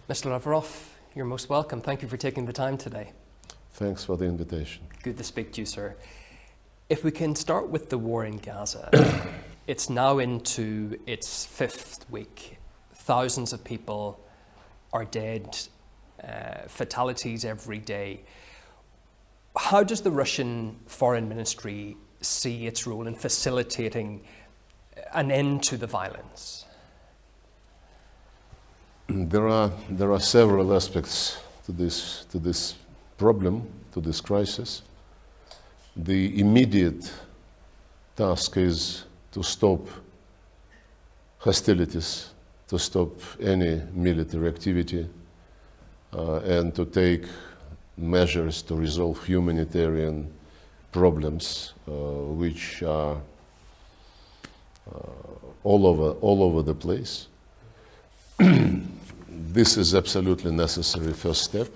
Mr. Lavrov, you're most welcome. Thank you for taking the time today. Thanks for the invitation. Good to speak to you, sir. If we can start with the war in Gaza, it's now into its 5th week. Thousands of people are dead, fatalities every day. How does the Russian Foreign Ministry see its role in facilitating an end to the violence? There are several aspects to this problem, to this crisis. The immediate task is to stop hostilities, to stop any military activity, and to take measures to resolve humanitarian problems, which are all over the place. This is absolutely necessary first step.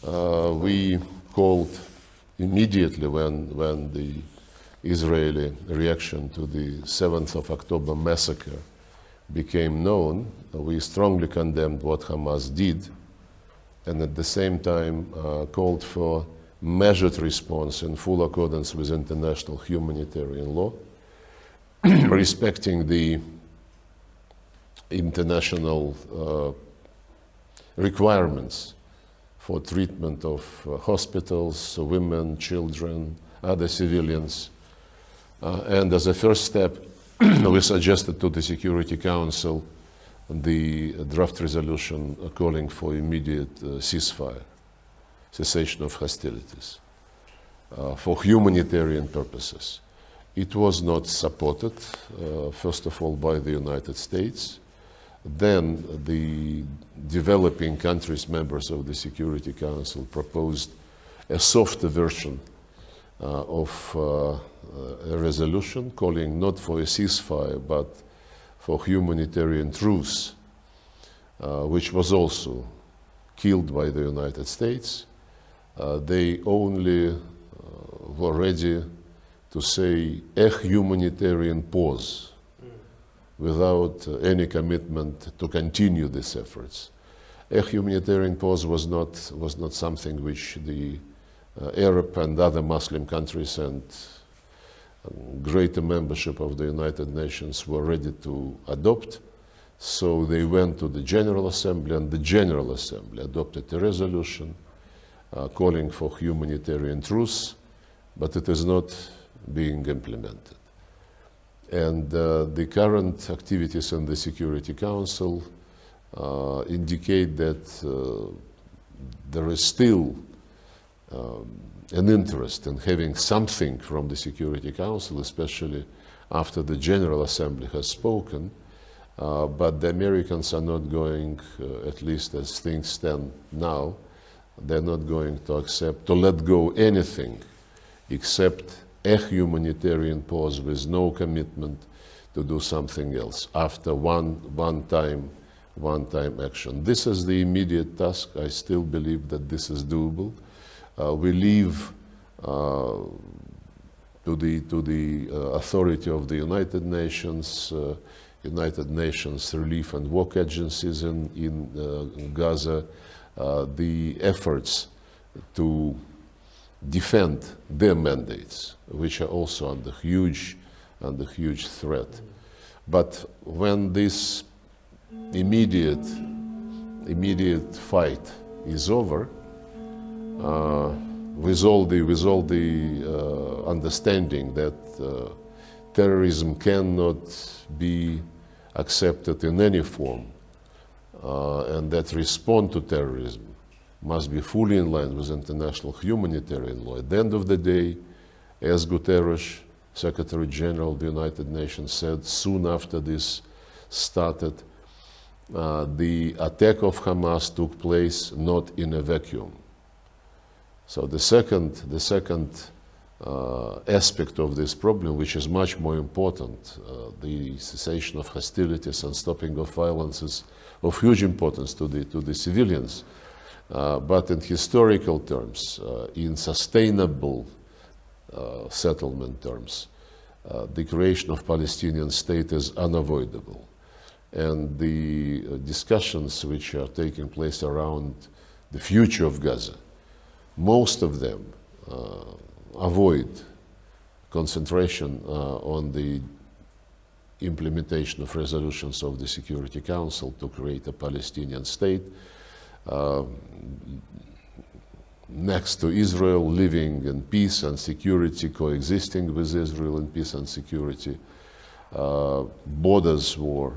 We called immediately when the Israeli reaction to the 7th of October massacre became known, we strongly condemned what Hamas did, and at the same time called for measured response in full accordance with international humanitarian law, respecting the international requirements for treatment of hospitals, women, children, other civilians. And as a first step, we suggested to the Security Council the draft resolution calling for immediate ceasefire, cessation of hostilities, for humanitarian purposes. It was not supported, first of all, by the United States. Then the developing countries, members of the Security Council, proposed a softer version of a resolution calling not for a ceasefire but for humanitarian truce, which was also killed by the United States. They only were ready to say a humanitarian pause without any commitment to continue these efforts. A humanitarian pause was not something which the Arab and other Muslim countries and greater membership of the United Nations were ready to adopt. So they went to the General Assembly, and the General Assembly adopted a resolution calling for humanitarian truce, but it is not being implemented. And the current activities in the Security Council indicate that there is still an interest in having something from the Security Council, especially after the General Assembly has spoken, but the Americans are not going, at least as things stand now, they're not going to accept, to let go anything except a humanitarian pause with no commitment to do something else after one-time action. This is the immediate task. I still believe that this is doable. We leave to the authority of the United Nations relief and work agencies in Gaza, the efforts to defend their mandates, which are also under huge threat. But when this immediate fight is over, with all the understanding that terrorism cannot be accepted in any form, and that response to terrorism must be fully in line with international humanitarian law. At the end of the day, as Guterres, Secretary General of the United Nations, said soon after this started, the attack of Hamas took place not in a vacuum. So the second aspect of this problem, which is much more important, the cessation of hostilities and stopping of violence, is of huge importance to the civilians. But in historical terms, in sustainable settlement terms, the creation of Palestinian state is unavoidable. and the discussions which are taking place around the future of Gaza, most of them avoid concentration on the implementation of resolutions of the Security Council to create a Palestinian state next to Israel, living in peace and security, coexisting with Israel in peace and security. Borders were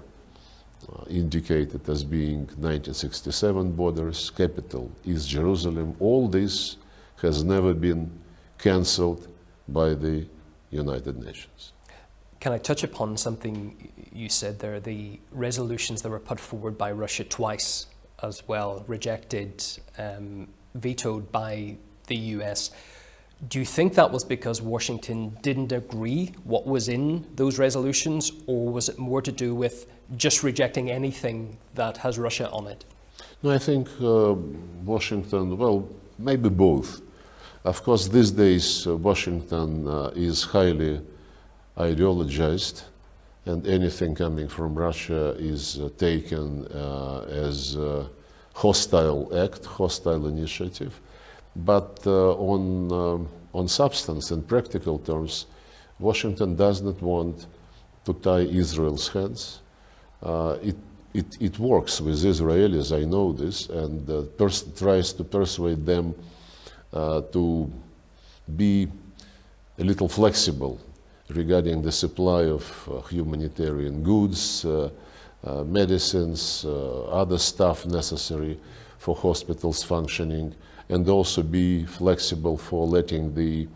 indicated as being 1967 borders, capital is Jerusalem. All this has never been cancelled by the United Nations. Can I touch upon something you said there? The resolutions that were put forward by Russia twice as well, rejected, vetoed by the US. Do you think that was because Washington didn't agree what was in those resolutions, or was it more to do with just rejecting anything that has Russia on it? No, I think Washington, well, maybe both. Of course, these days Washington is highly ideologized, and anything coming from Russia is taken as a hostile act, hostile initiative. But on substance and practical terms, Washington does not want to tie Israel's hands. It works with Israelis, I know this, and tries to persuade them to be a little flexible regarding the supply of humanitarian goods, medicines, other stuff necessary for hospitals functioning, and also be flexible for letting the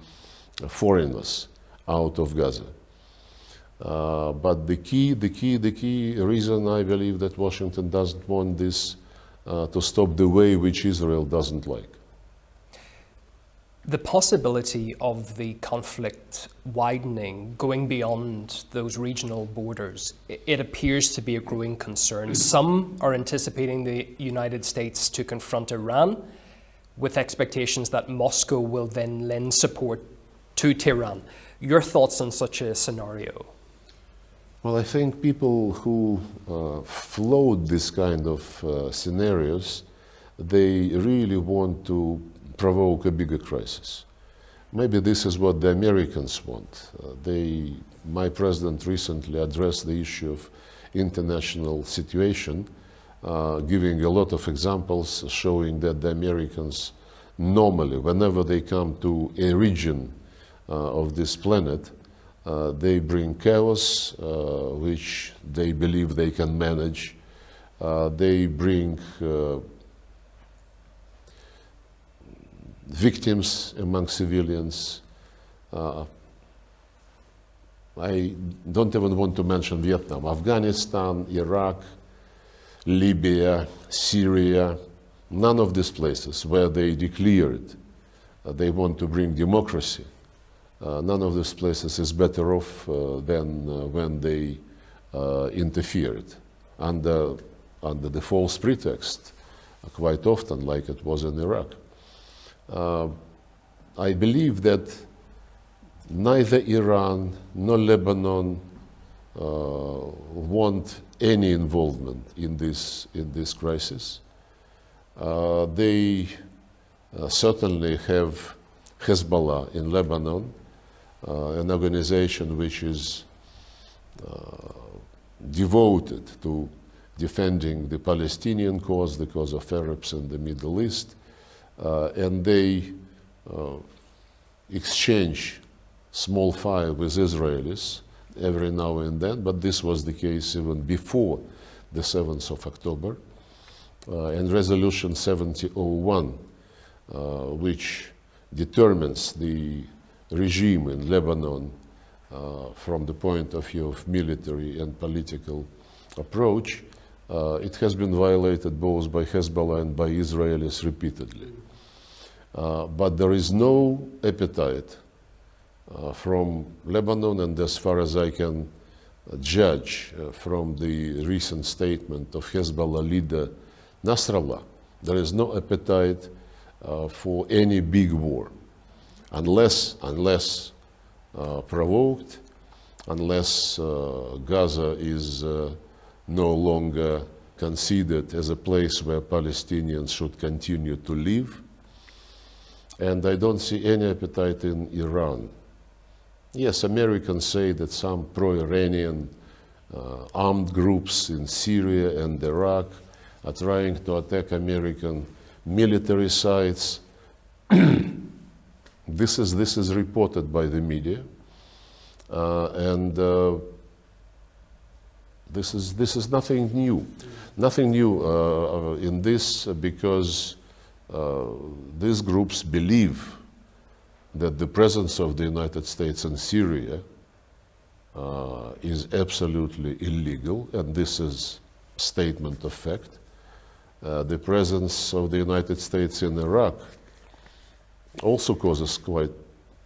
foreigners out of Gaza. But the key reason I believe that Washington doesn't want this to stop the way which Israel doesn't like. The possibility of the conflict widening, going beyond those regional borders, it appears to be a growing concern. Some are anticipating the United States to confront Iran, with expectations that Moscow will then lend support to Tehran. Your thoughts on such a scenario? Well, I think people who float this kind of scenarios, they really want to provoke a bigger crisis. Maybe this is what the Americans want. My president recently addressed the issue of international situation, giving a lot of examples showing that the Americans normally, whenever they come to a region of this planet, they bring chaos, which they believe they can manage. They bring victims among civilians. I don't even want to mention Vietnam, Afghanistan, Iraq, Libya, Syria, none of these places where they declared they want to bring democracy. None of these places is better off than when they interfered under the false pretext, quite often, like it was in Iraq. I believe that neither Iran nor Lebanon want any involvement in this crisis. They certainly have Hezbollah in Lebanon, an organization which is devoted to defending the Palestinian cause, the cause of Arabs in the Middle East, and they exchange small fire with Israelis every now and then, but this was the case even before the 7th of October. And Resolution 7001, which determines the regime in Lebanon from the point of view of military and political approach, it has been violated both by Hezbollah and by Israelis repeatedly. But there is no appetite from Lebanon, and as far as I can judge from the recent statement of Hezbollah leader Nasrallah, there is no appetite for any big war, unless provoked, unless Gaza is no longer considered as a place where Palestinians should continue to live. And I don't see any appetite in Iran. Yes, Americans say that some pro-Iranian armed groups in Syria and Iraq are trying to attack American military sites. This is reported by the media, and this is nothing new. Nothing new in this, because these groups believe that the presence of the United States in Syria is absolutely illegal, and this is a statement of fact. The presence of the United States in Iraq also causes quite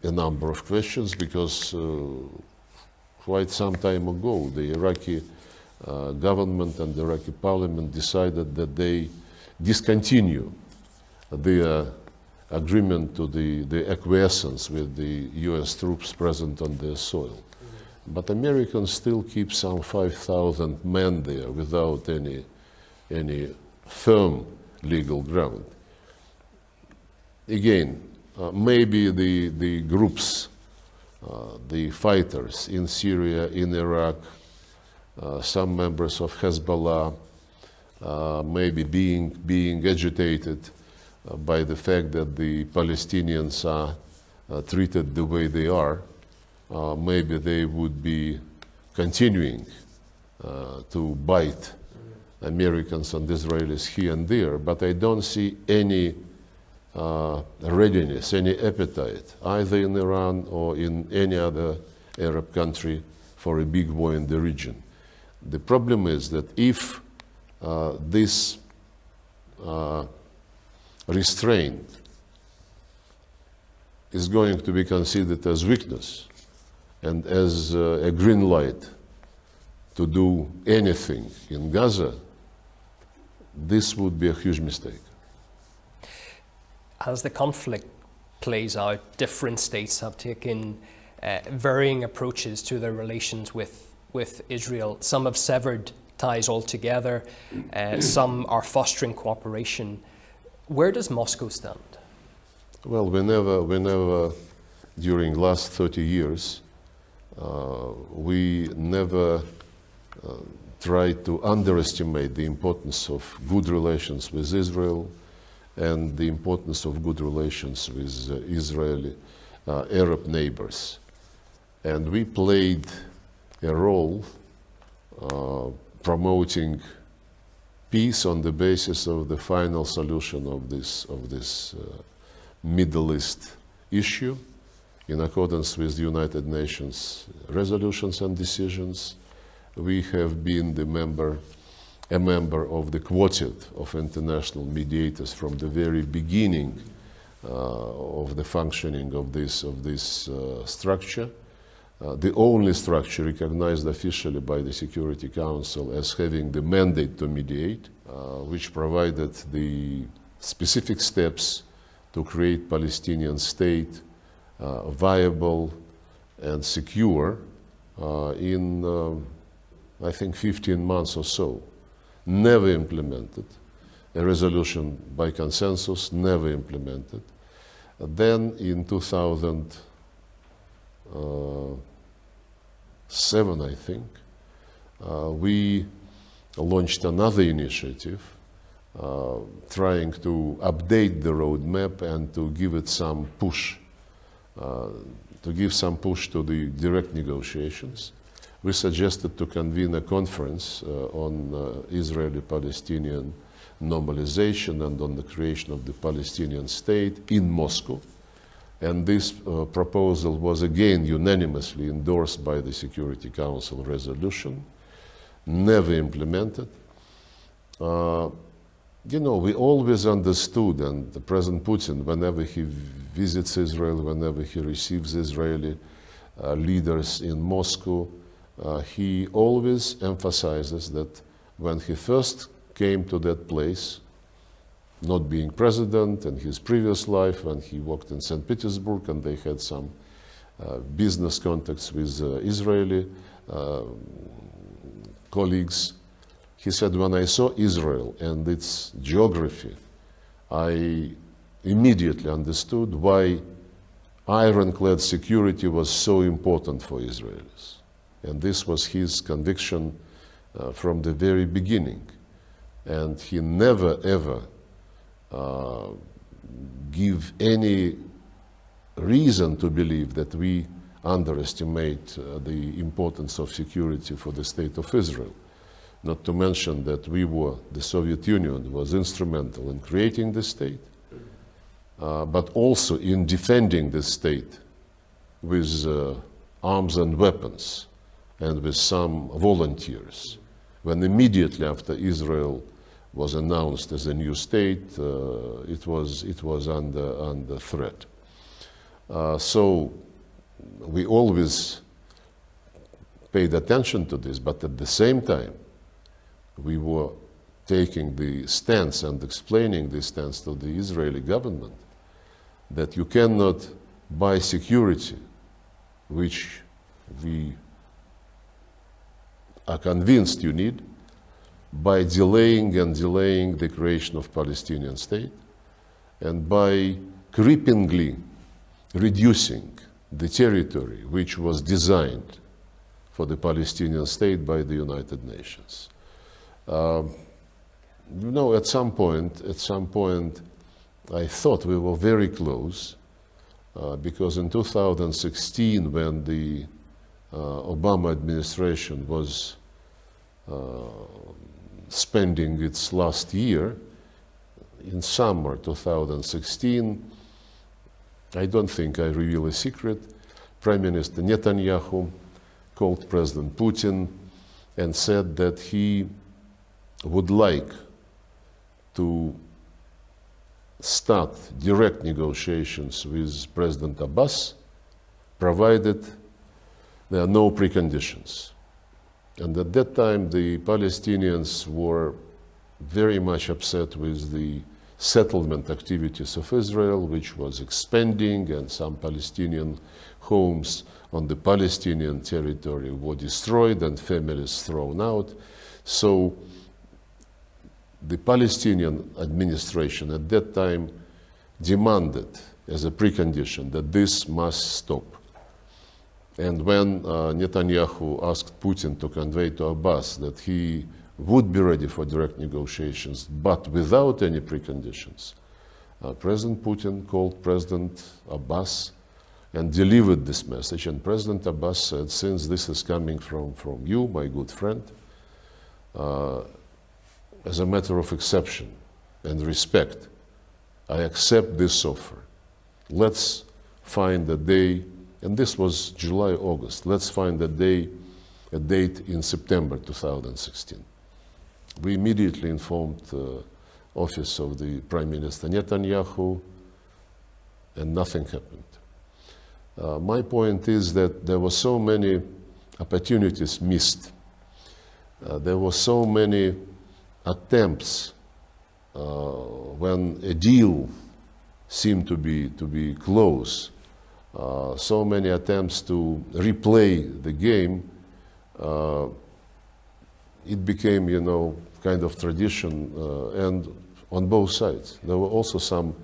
a number of questions, because quite some time ago the Iraqi government and the Iraqi parliament decided that they discontinue their agreement to the acquiescence with the US troops present on their soil. But Americans still keep some 5,000 men there without any firm legal ground. Again, maybe the groups, the fighters in Syria, in Iraq, some members of Hezbollah, maybe being agitated by the fact that the Palestinians are treated the way they are, maybe they would be continuing to bite Americans and Israelis here and there, but I don't see any readiness, any appetite, either in Iran or in any other Arab country, for a big war in the region. The problem is that if this restraint is going to be considered as weakness and as a green light to do anything in Gaza, this would be a huge mistake. As the conflict plays out, different states have taken varying approaches to their relations with Israel. Some have severed ties altogether, some are fostering cooperation. Where does Moscow stand? Well, we never during last 30 years, we never tried to underestimate the importance of good relations with Israel and the importance of good relations with Israeli Arab neighbors. And we played a role promoting peace on the basis of the final solution of this Middle East issue, in accordance with the United Nations resolutions and decisions. We have been a member of the quartet of international mediators from the very beginning of the functioning of this structure. The only structure recognized officially by the Security Council as having the mandate to mediate, which provided the specific steps to create Palestinian state viable and secure in, I think, 15 months or so. Never implemented. A resolution by consensus, never implemented. Then in 2007, I think, we launched another initiative trying to update the roadmap and to give it some push, to the direct negotiations. We suggested to convene a conference on Israeli-Palestinian normalization and on the creation of the Palestinian state in Moscow. And this proposal was again unanimously endorsed by the Security Council resolution, never implemented. You know, we always understood, and the President Putin, whenever he visits Israel, whenever he receives Israeli leaders in Moscow, he always emphasizes that when he first came to that place, not being president, in his previous life, when he worked in St. Petersburg and they had some business contacts with Israeli colleagues, He said, when I saw Israel and its geography, I immediately understood why ironclad security was so important for Israelis. And this was his conviction from the very beginning. And he never, ever give any reason to believe that we underestimate the importance of security for the state of Israel. Not to mention that the Soviet Union was instrumental in creating the state, but also in defending the state with arms and weapons and with some volunteers. When immediately after Israel was announced as a new state, it was under threat. So we always paid attention to this, but at the same time, we were taking the stance and explaining the stance to the Israeli government that you cannot buy security, which we are convinced you need, by delaying and delaying the creation of Palestinian state and by creepingly reducing the territory which was designed for the Palestinian state by the United Nations. At some point, I thought we were very close, because in 2016, when the Obama administration was spending its last year, in summer 2016, I don't think I reveal a secret, Prime Minister Netanyahu called President Putin and said that he would like to start direct negotiations with President Abbas, provided there are no preconditions. And at that time, the Palestinians were very much upset with the settlement activities of Israel, which was expanding, and some Palestinian homes on the Palestinian territory were destroyed and families thrown out. So the Palestinian administration at that time demanded as a precondition that this must stop. And when Netanyahu asked Putin to convey to Abbas that he would be ready for direct negotiations, but without any preconditions, President Putin called President Abbas and delivered this message. And President Abbas said, since this is coming from you, my good friend, as a matter of exception and respect, I accept this offer. Let's find a day, and this was July, August, let's find a date in September 2016. We immediately informed the office of the Prime Minister Netanyahu, and nothing happened. My point is that there were so many opportunities missed. There were so many attempts when a deal seemed to be close, so many attempts to replay the game. It became, kind of tradition, and on both sides. There were also some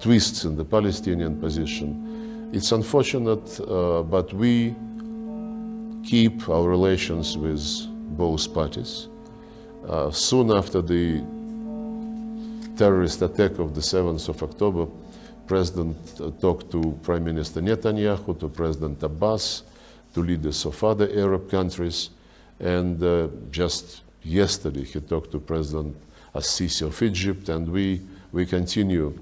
twists in the Palestinian position. It's unfortunate, but we keep our relations with both parties. Soon after the terrorist attack of the 7th of October, President talked to Prime Minister Netanyahu, to President Abbas, to leaders of other Arab countries, and just yesterday he talked to President As-Sisi of Egypt, and we continue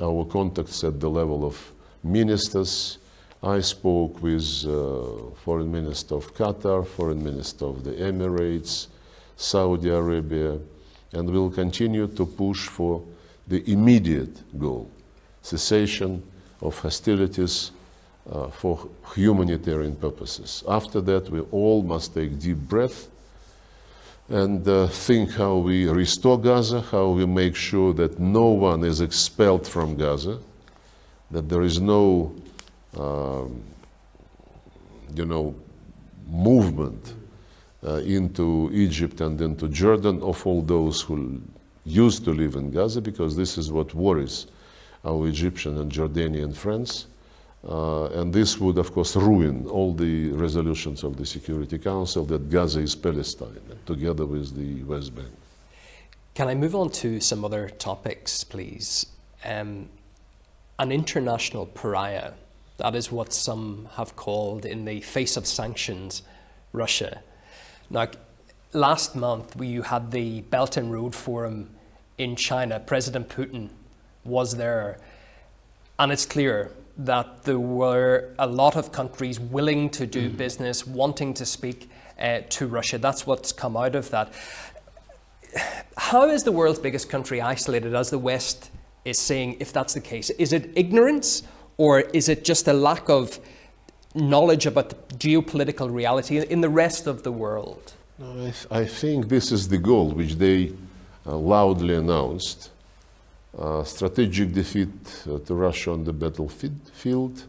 our contacts at the level of ministers. I spoke with Foreign Minister of Qatar, Foreign Minister of the Emirates, Saudi Arabia, and we'll continue to push for the immediate goal, cessation of hostilities for humanitarian purposes. After that, we all must take deep breath and think how we restore Gaza, how we make sure that no one is expelled from Gaza, that there is no, movement into Egypt and into Jordan, of all those who used to live in Gaza, because this is what worries our Egyptian and Jordanian friends. And this would, of course, ruin all the resolutions of the Security Council that Gaza is Palestine, together with the West Bank. Can I move on to some other topics, please? An international pariah, that is what some have called, in the face of sanctions, Russia. Now, last month you had the Belt and Road Forum in China. President Putin was there, and it's clear that there were a lot of countries willing to do business, wanting to speak to Russia. That's what's come out of that. How is the world's biggest country isolated, as the West is saying, if that's the case? Is it ignorance, or is it just a lack of knowledge about the geopolitical reality in the rest of the world? No, I think this is the goal which they loudly announced. Strategic defeat to Russia on the battlefield,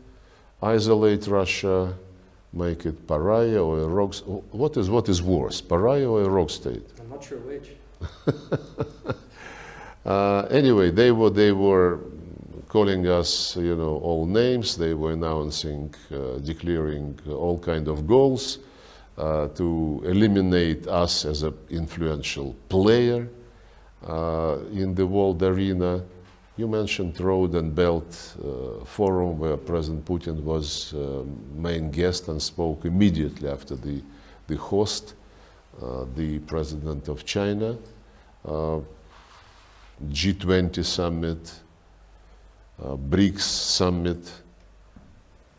isolate Russia, make it pariah or a rogue. What is worse, pariah or a rogue state? I'm not sure which. Anyway, they were calling us, all names. They were announcing, declaring all kind of goals to eliminate us as an influential player in the world arena. You mentioned Road and Belt Forum, where President Putin was main guest and spoke immediately after the host, the President of China. G20 summit, BRICS summit,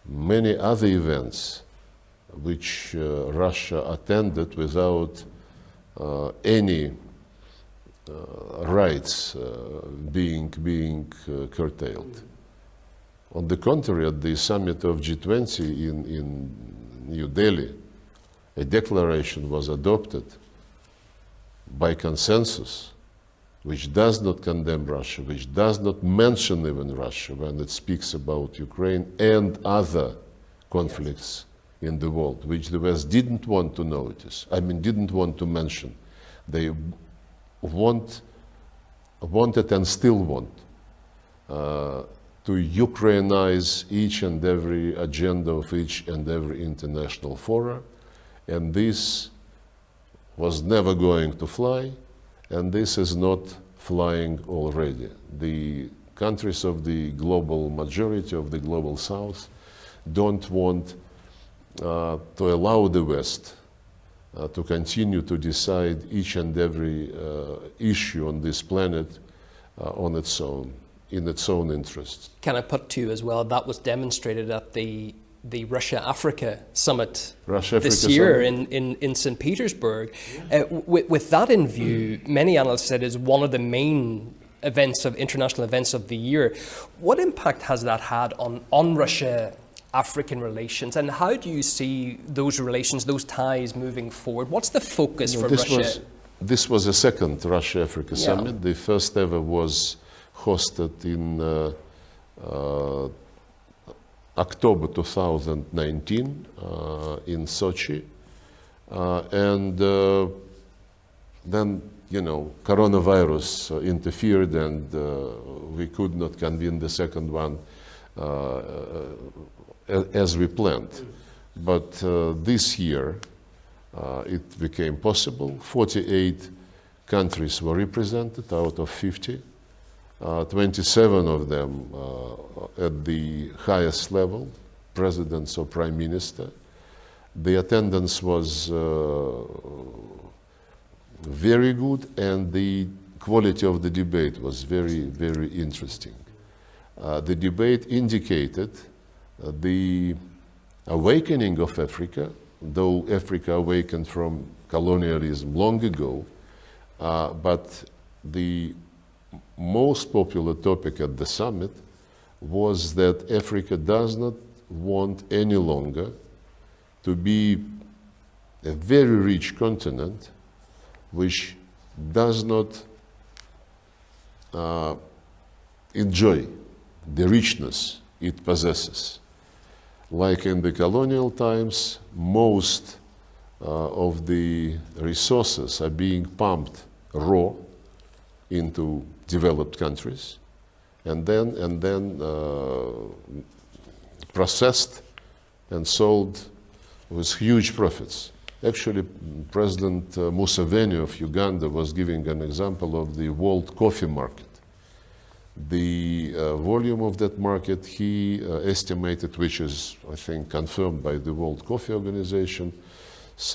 many other events which Russia attended without any rights being curtailed. On the contrary, at the summit of G20 in New Delhi, a declaration was adopted by consensus, which does not condemn Russia, which does not mention even Russia when it speaks about Ukraine and other conflicts in the world, which the West didn't want to notice, didn't want to mention. They wanted and still want to Ukrainize each and every agenda of each and every international forum, and this was never going to fly, and this is not flying already. The countries of the global majority of the global South don't want to allow the West to continue to decide each and every issue on this planet on its own, in its own interests. Can I put to you as well, that was demonstrated at the Russia-Africa summit this year in St. Petersburg. With that in view, many analysts said is one of the main international events of the year. What impact has that had on Russia-African relations, and how do you see those relations, those ties moving forward? What's the focus for Russia? This was a second Russia-Africa summit. The first ever was hosted in October 2019 in Sochi, and then coronavirus interfered, and we could not convene the second one as we planned. But this year it became possible. 48 countries were represented out of 50. 27 of them at the highest level, presidents or prime minister. The attendance was very good, and the quality of the debate was very, very interesting. The debate indicated the awakening of Africa, though Africa awakened from colonialism long ago, but the most popular topic at the summit was that Africa does not want any longer to be a very rich continent which does not enjoy the richness it possesses. Like in the colonial times, most of the resources are being pumped raw into developed countries, and then processed and sold with huge profits. Actually, President Museveni of Uganda was giving an example of the world coffee market. The volume of that market he estimated, which is, I think, confirmed by the World Coffee Organization,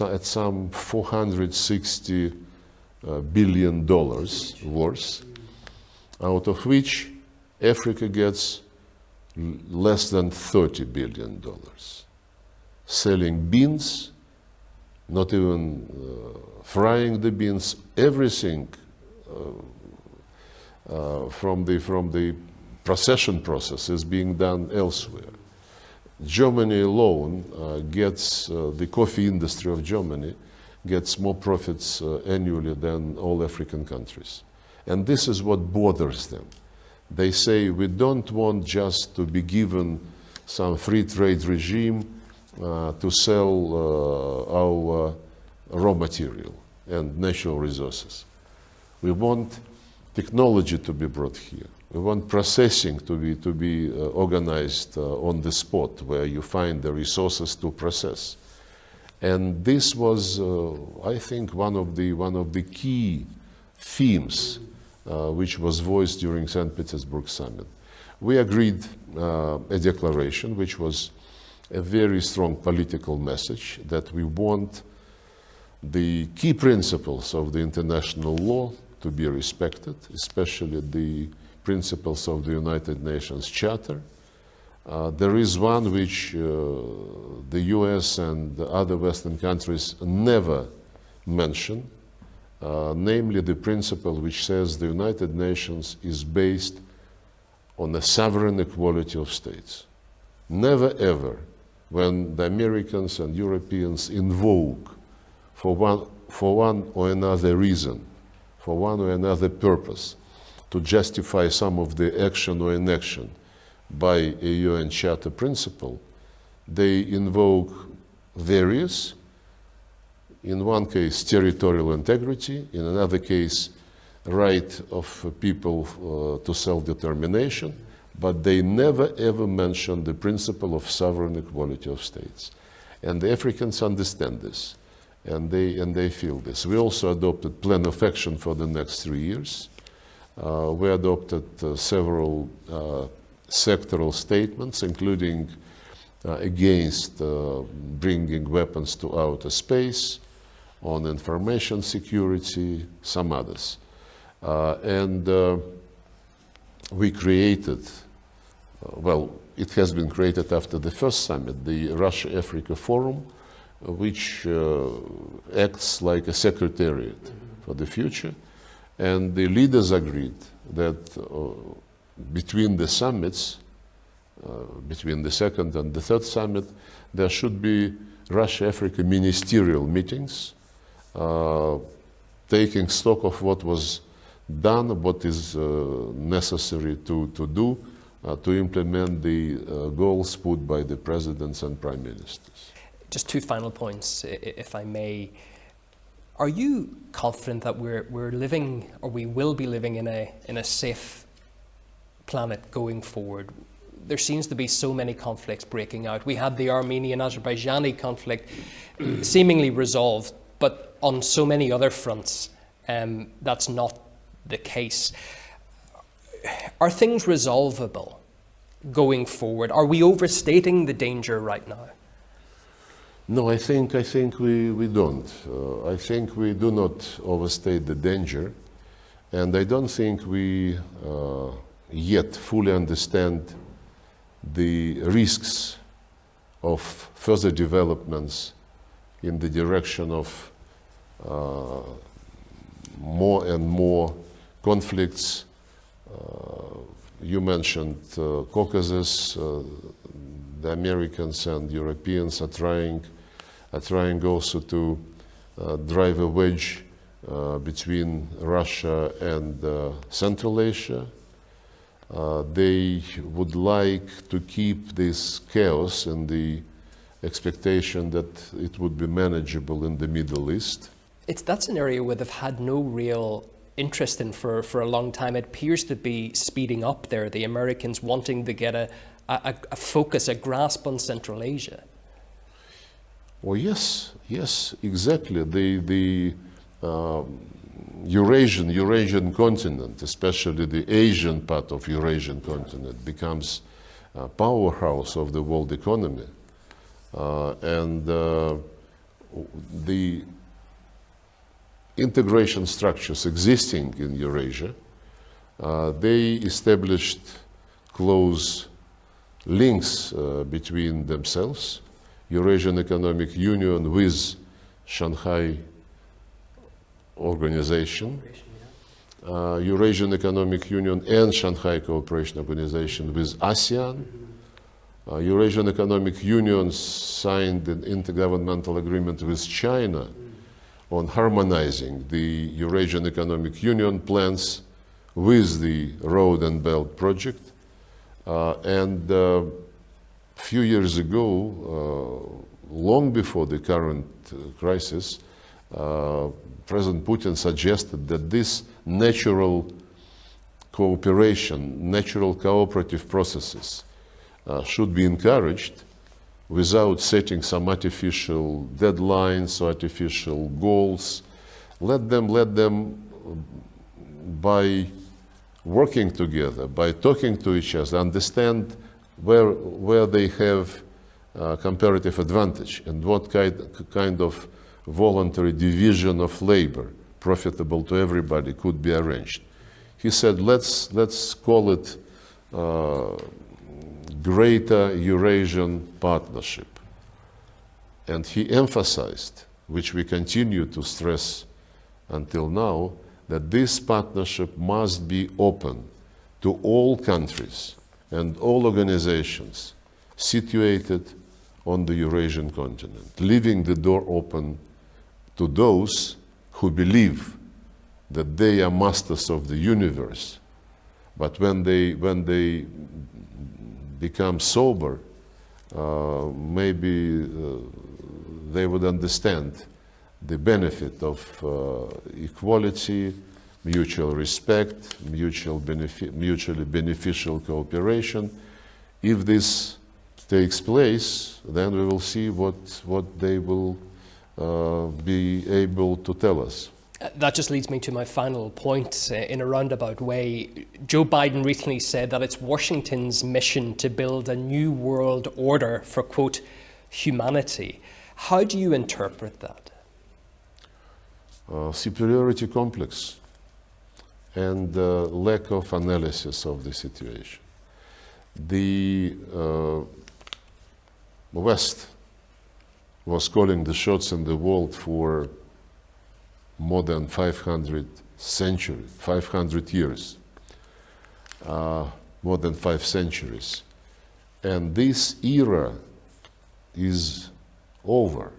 at some $460 billion worth, out of which Africa gets less than $30 billion. Selling beans, not even frying the beans, everything from the procession process is being done elsewhere. Germany alone gets, the coffee industry of Germany gets more profits annually than all African countries. And this is what bothers them. They say, we don't want just to be given some free trade regime to sell our raw material and natural resources. We want technology to be brought here. We want processing to be organized on the spot where you find the resources to process. And this was, I think, one of the key themes which was voiced during St. Petersburg summit. We agreed a declaration which was a very strong political message that we want the key principles of the international law to be respected, especially the principles of the United Nations Charter. There is one which the US and the other Western countries never mention, namely the principle which says the United Nations is based on the sovereign equality of states. Never ever, when the Americans and Europeans invoke for one or another reason, for one or another purpose, to justify some of the action or inaction by a UN Charter principle, they invoke various, in one case territorial integrity, in another case right of people to self-determination, but they never ever mention the principle of sovereign equality of states. And the Africans understand this, and they feel this. We also adopted plan of action for the next 3 years. We adopted several sectoral statements, including against bringing weapons to outer space, on information security, some others. And we created, well, it has been created after the first summit, the Russia-Africa Forum, which acts like a secretariat for the future. And the leaders agreed that between the summits, between the second and the third summit, there should be Russia-Africa ministerial meetings, taking stock of what was done, what is necessary to do, to implement the goals put by the presidents and prime ministers. Just two final points, if I may. Are you confident that we're living, or we will be living in a safe planet going forward? There seems to be so many conflicts breaking out. We had the Armenian-Azerbaijani conflict seemingly resolved, but on so many other fronts, that's not the case. Are things resolvable going forward? Are we overstating the danger right now? No, I think we don't. I think we do not overstate the danger, and I don't think we yet fully understand the risks of further developments in the direction of more and more conflicts. You mentioned Caucasus. The Americans and Europeans are trying also to drive a wedge between Russia and Central Asia. They would like to keep this chaos in the expectation that it would be manageable in the Middle East. That's an area where they've had no real interest in for a long time. It appears to be speeding up there, the Americans wanting to get a focus, a grasp on Central Asia. Oh yes, exactly. The Eurasian continent, especially the Asian part of Eurasian continent, becomes a powerhouse of the world economy. And the integration structures existing in Eurasia, they established close links between themselves. Eurasian Economic Union with Shanghai Organization, Eurasian Economic Union and Shanghai Cooperation Organization with ASEAN. Eurasian Economic Union signed an intergovernmental agreement with China on harmonizing the Eurasian Economic Union plans with the Road and Belt Project. And a few years ago, long before the current crisis, President Putin suggested that this natural cooperation, natural cooperative processes should be encouraged without setting some artificial deadlines or artificial goals. Let them by working together, by talking to each other, understand where they have comparative advantage and what kind of voluntary division of labor, profitable to everybody, could be arranged. He said, let's call it Greater Eurasian Partnership. And he emphasized, which we continue to stress until now, that this partnership must be open to all countries and all organizations situated on the Eurasian continent, leaving the door open to those who believe that they are masters of the universe. But when they become sober, maybe they would understand the benefit of equality, mutual respect, mutually beneficial cooperation. If this takes place, then we will see what they will be able to tell us. That just leads me to my final point in a roundabout way. Joe Biden recently said that it's Washington's mission to build a new world order for, quote, humanity. How do you interpret that? Superiority complex and lack of analysis of the situation. The West was calling the shots in the world for more than 500 years, more than 5 centuries. And this era is over.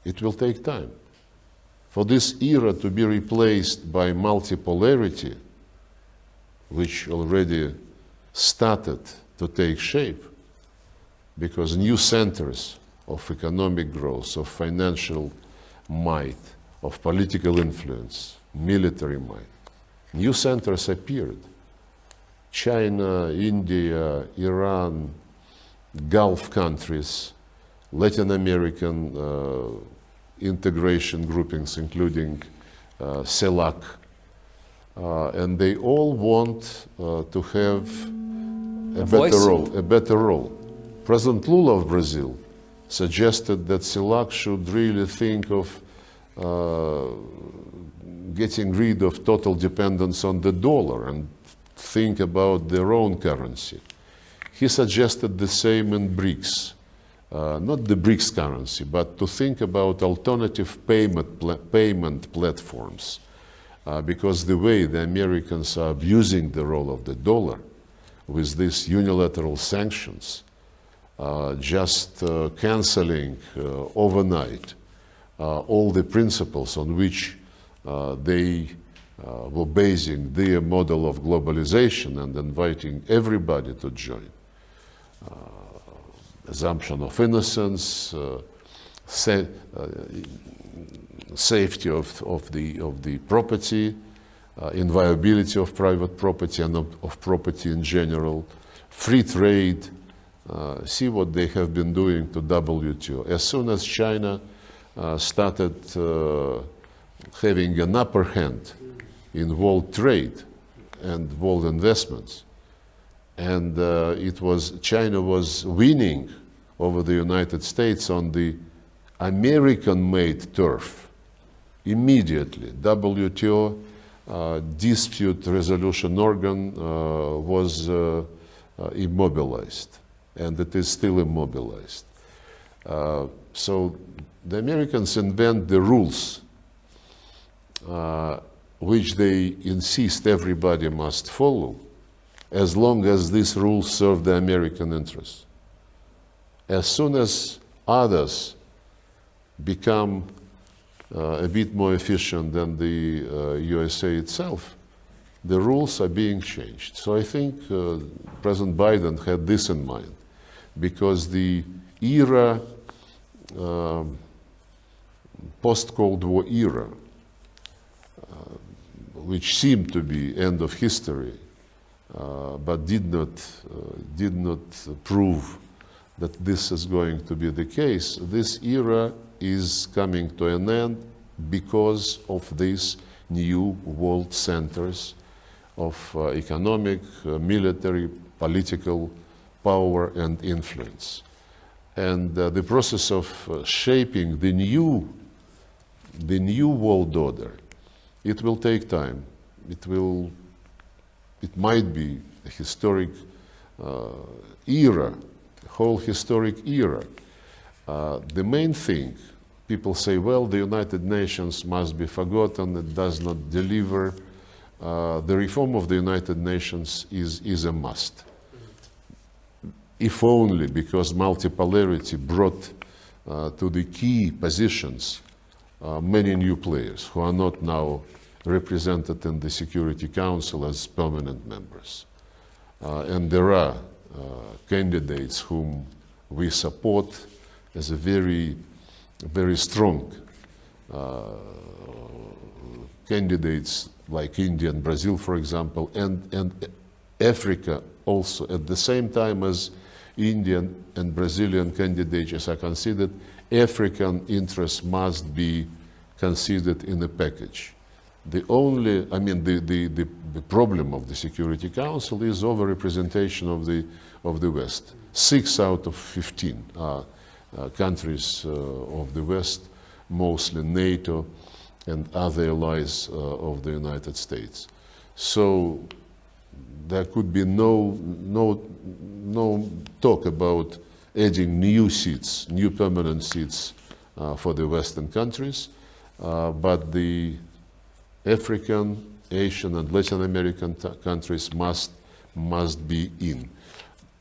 It will take time. For this era to be replaced by multipolarity, which already started to take shape, because new centers of economic growth, of financial might, of political influence, military might, new centers appeared. China, India, Iran, Gulf countries, Latin American integration groupings, including CELAC, and they all want to have a better role. President Lula of Brazil suggested that CELAC should really think of getting rid of total dependence on the dollar and think about their own currency. He suggested the same in BRICS. Not the BRICS currency, but to think about alternative payment platforms. Because the way the Americans are abusing the role of the dollar with these unilateral sanctions, just canceling overnight all the principles on which they were basing their model of globalization and inviting everybody to join. assumption of innocence, safety of the property, inviolability of private property and of property in general, free trade. See what they have been doing to WTO. As soon as China started having an upper hand in world trade and world investments, and China was winning over the United States on the American-made turf. Immediately, WTO dispute resolution organ was immobilized, and it is still immobilized. So the Americans invent the rules which they insist everybody must follow, as long as these rules serve the American interests. As soon as others become a bit more efficient than the USA itself, the rules are being changed. So I think President Biden had this in mind, because the era, post-Cold War era, which seemed to be end of history, but did not prove that this is going to be the case. This era is coming to an end because of these new world centers of economic, military, political power and influence. And the process of shaping the new world order, it will take time. It might be a historic era, a whole historic era. The main thing, people say, well, the United Nations must be forgotten, it does not deliver. The reform of the United Nations is a must. If only because multipolarity brought to the key positions many new players who are not now represented in the Security Council as permanent members. And there are candidates whom we support as a very, very strong candidates like India and Brazil, for example, and Africa also. At the same time as Indian and Brazilian candidates are considered, African interests must be considered in a package. The problem of the Security Council is over-representation of the West. 6 out of 15 are countries of the West, mostly NATO and other allies of the United States. So there could be no talk about adding new seats, new permanent seats for the Western countries, but the African, Asian, and Latin American countries must be in.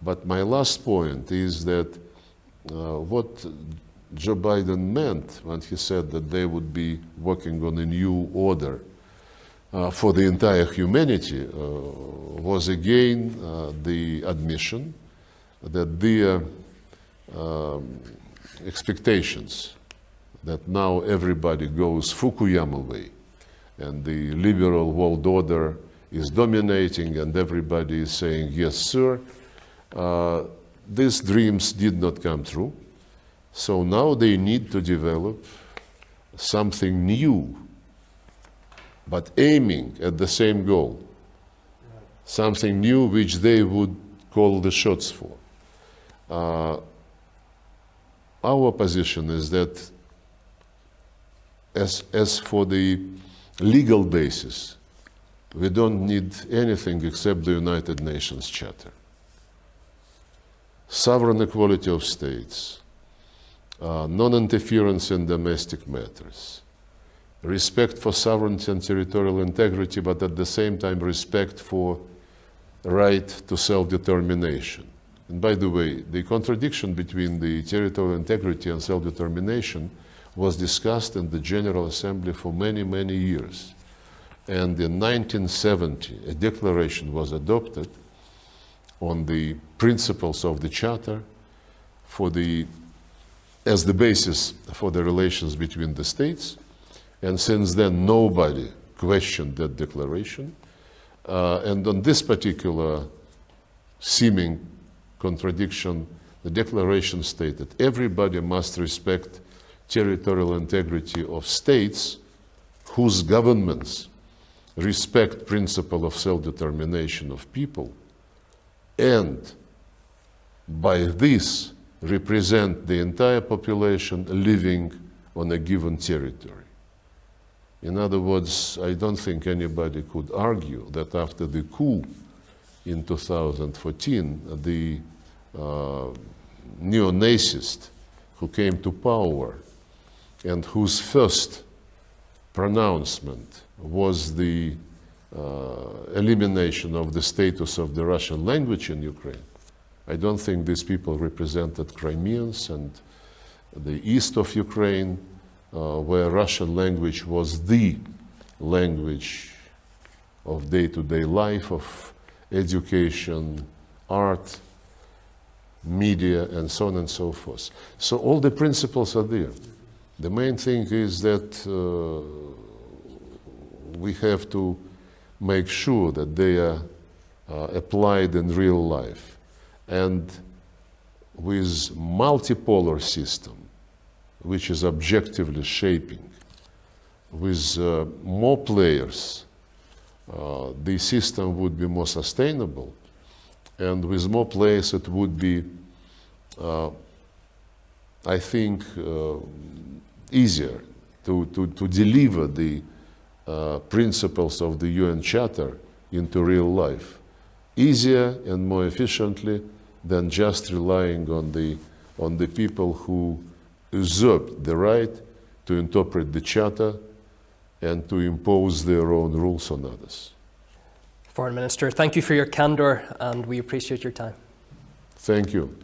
But my last point is that what Joe Biden meant when he said that they would be working on a new order for the entire humanity was again the admission that their expectations that now everybody goes Fukuyama way and the liberal world order is dominating and everybody is saying, yes, sir, these dreams did not come true. So now they need to develop something new, but aiming at the same goal. Something new which they would call the shots for. Our position is that as for the legal basis, we don't need anything except the United Nations Charter. Sovereign equality of states, non-interference in domestic matters, respect for sovereignty and territorial integrity, but at the same time respect for right to self-determination. And by the way, the contradiction between the territorial integrity and self-determination was discussed in the General Assembly for many, many years. And in 1970, a declaration was adopted on the principles of the Charter as the basis for the relations between the states. And since then, nobody questioned that declaration. And on this particular seeming contradiction, the declaration stated, everybody must respect territorial integrity of states whose governments respect principle of self-determination of people, and by this represent the entire population living on a given territory. In other words, I don't think anybody could argue that after the coup in 2014, the neo-Nazist who came to power and whose first pronouncement was the elimination of the status of the Russian language in Ukraine. I don't think these people represented Crimeans and the east of Ukraine, where Russian language was the language of day-to-day life, of education, art, media, and so on and so forth. So all the principles are there. The main thing is that we have to make sure that they are applied in real life. And with multipolar system, which is objectively shaping, with more players, the system would be more sustainable. And with more players, it would be, I think, easier to deliver the principles of the UN Charter into real life. Easier and more efficiently than just relying on the people who usurped the right to interpret the Charter and to impose their own rules on others. Foreign Minister, thank you for your candour, and we appreciate your time. Thank you.